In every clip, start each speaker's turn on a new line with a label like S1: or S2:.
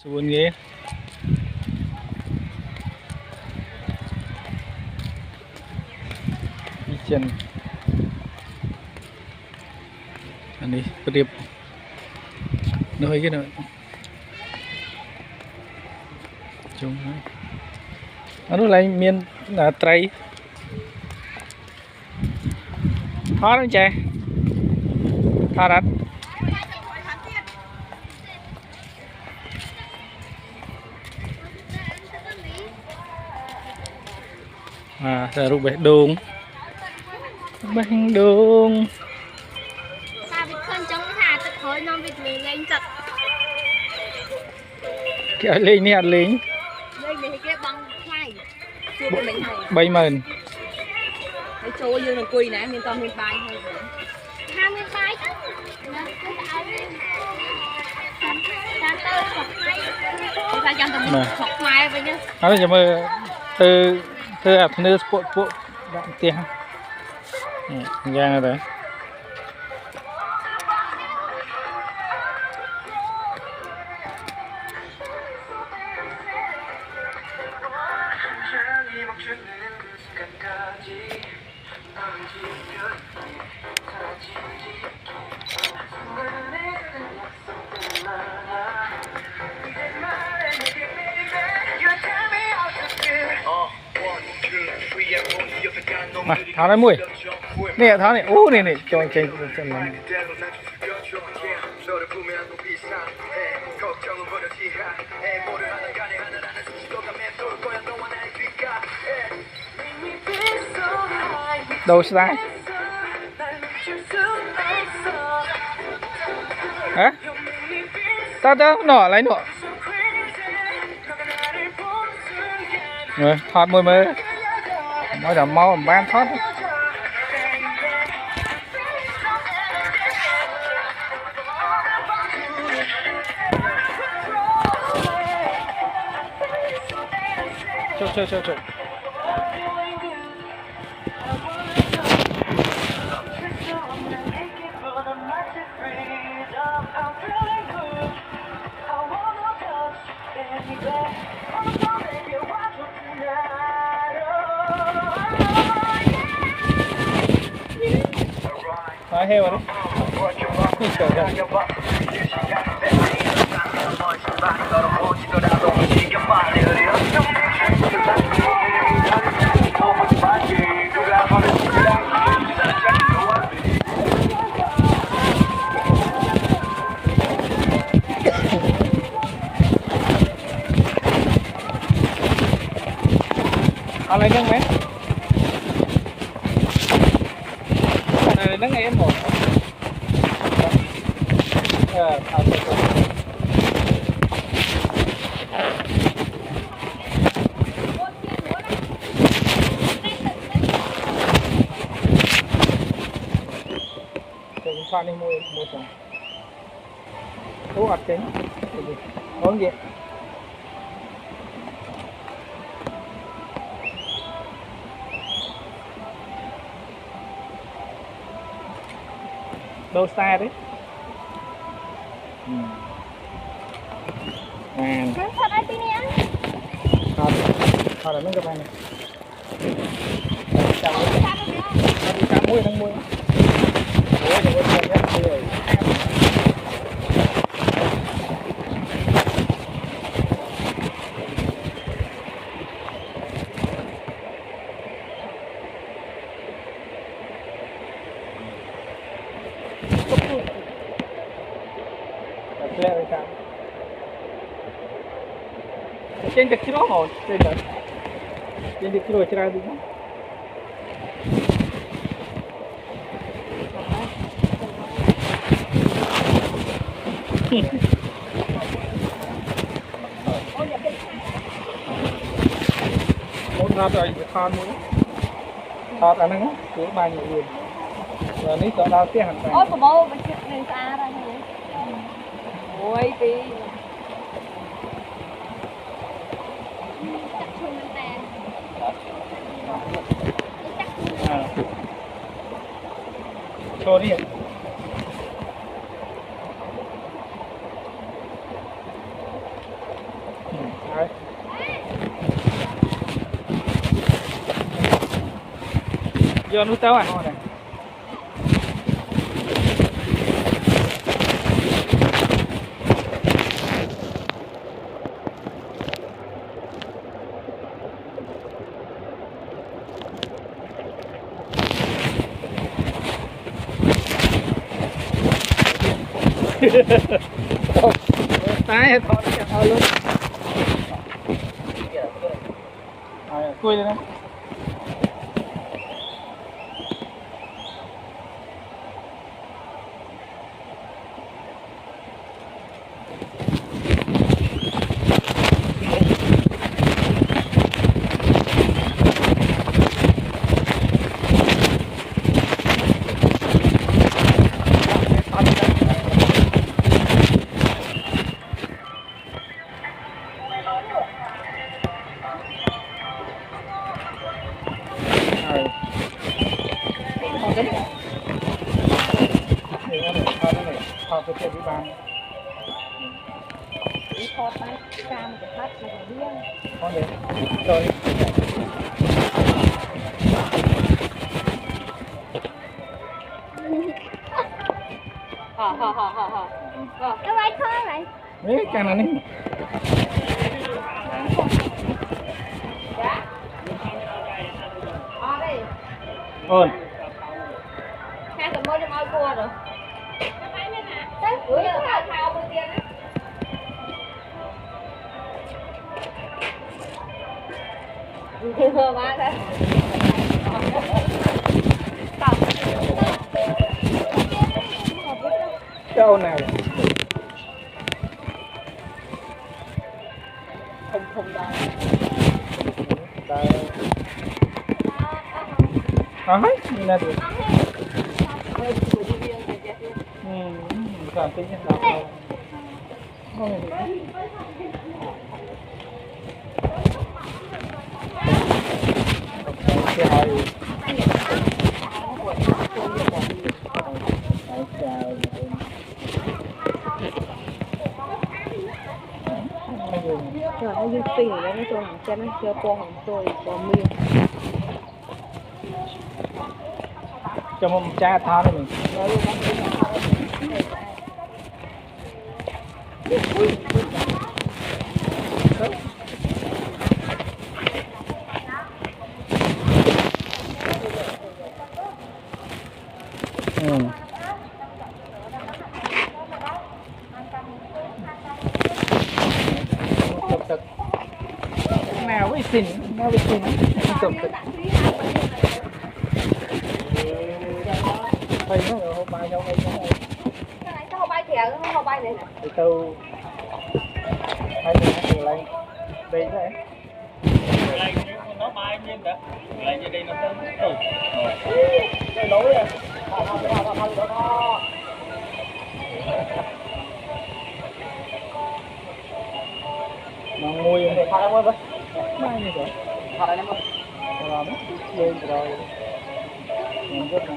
S1: Buồn ghê. Đi chân. Anh đi, điệp. Nó hơi cái nữa. Chung. Nó lại miền là tray. Thoát anh trẻ. Thoát anh. À, giờ rụng bể đường. Bánh đường. Cái lên nè lính. Bay mền.
S2: Hãy cho dương đừng quỳ nè, miền to miền bay thôi.
S3: Hai miền bay chứ.
S2: Ta cho tụi học mai vậy nhá.
S1: Nói cho mơ từ afternoon sport đạn tiền. Ra rồi. Mà tháo cái mũi nè, tháo này này cho anh chơi chân này. Đâu sai hả? Ta nọ lấy nọ rồi thoát môi mới mỗi đợt mau bán thoát. Trời. Hái heo rồi đấy. Trời ơi. Ăn lấy nâng mấy. Này nâng em một. Khoan đi mua xong. Ủa, kính. Không gì. Đâu xa đấy.
S3: Thật ai tin em.
S1: Thật là nó cái này. Chào mũi đang mũi. Ủa trời ơi, chết rồi. Trên được kilo hồn trên được kilo ra đi một hạt rồi con nữa hạt anh ấy cứ bao nhiêu tiền rồi ní chỗ đào tiền hẳn này
S2: Ôi, bố mình chết nên xa ra thôi. Ôi, tí.
S1: cho đi Đấy. Giờ nuôi tao à? Này. Tái thôi thôi luôn. Quay lên. Họ có thể đi bàn.
S2: Thọt này, cam một cái bắt là phải điên.
S1: Có đấy. Rồi.
S3: Nó bay thôi vậy.
S1: Đấy, càng là đi. Ôi.
S2: Hai tụi mới đi ngồi cua rồi. Tới bữa giờ thao bữa kia đó. Má thế.
S1: Châu nào?
S2: Không đâu.
S1: Đây. Đấy, nhìn là được. Cảm thấy như là không
S2: Trời nó dư tiền đấy, nó cho hàng chân, nó cho con hàng tôi, con miên.
S1: cho một cha thao này mình. Nào với xin, nào với xin, Bay nó rồi không bay đâu bay nó đây.
S2: Cái hồ bay kìa, cái hồ bay này nè.
S1: Từ từ hay từ lên đây đấy. Lên nó bay nhiên cả. Lên như đây nó tới. Đây lối à. Nó ngồi để phá ra với. Mai như vậy. Phá ra nó. Làm lên rồi. Mình rất là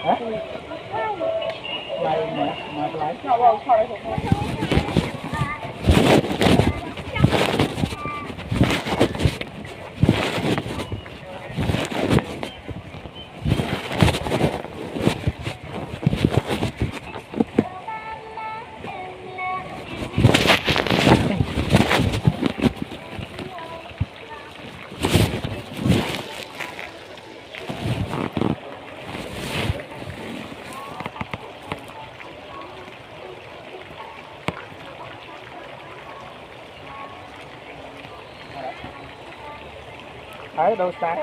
S1: hả? Lại mà lại. Ở đâu xa?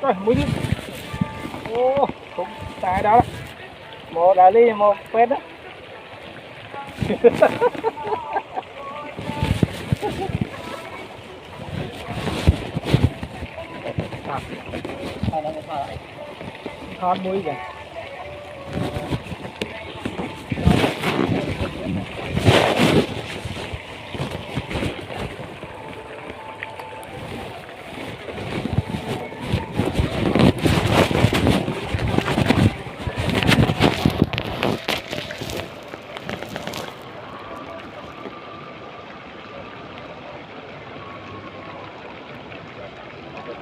S1: Rồi, mũi đi. Ô, cũng tại đó. Một đại ly, một phết đó. Thon mũi kìa.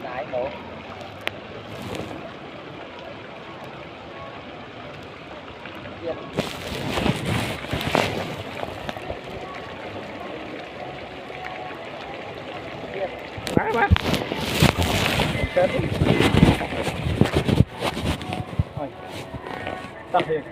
S1: Cái bộ má chết thôi tập thiệt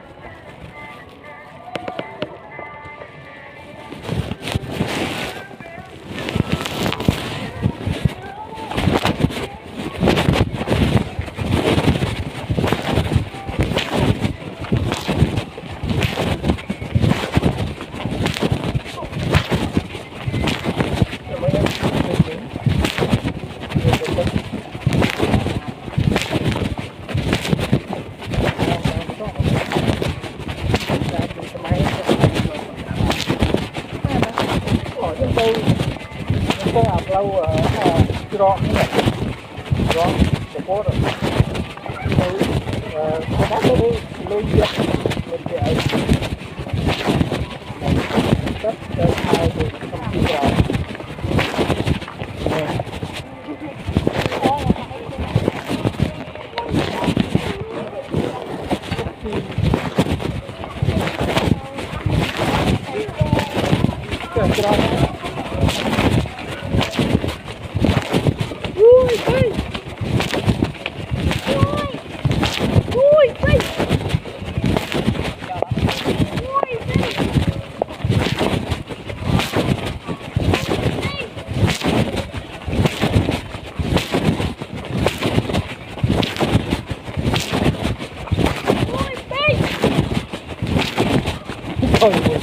S1: tôi học lâu ở Chron này, Chron, thành phố rồi. Tôi bắt tôi đi lưu dịch mình chạy tất cả hai thì không chịu rồi. Chron thôi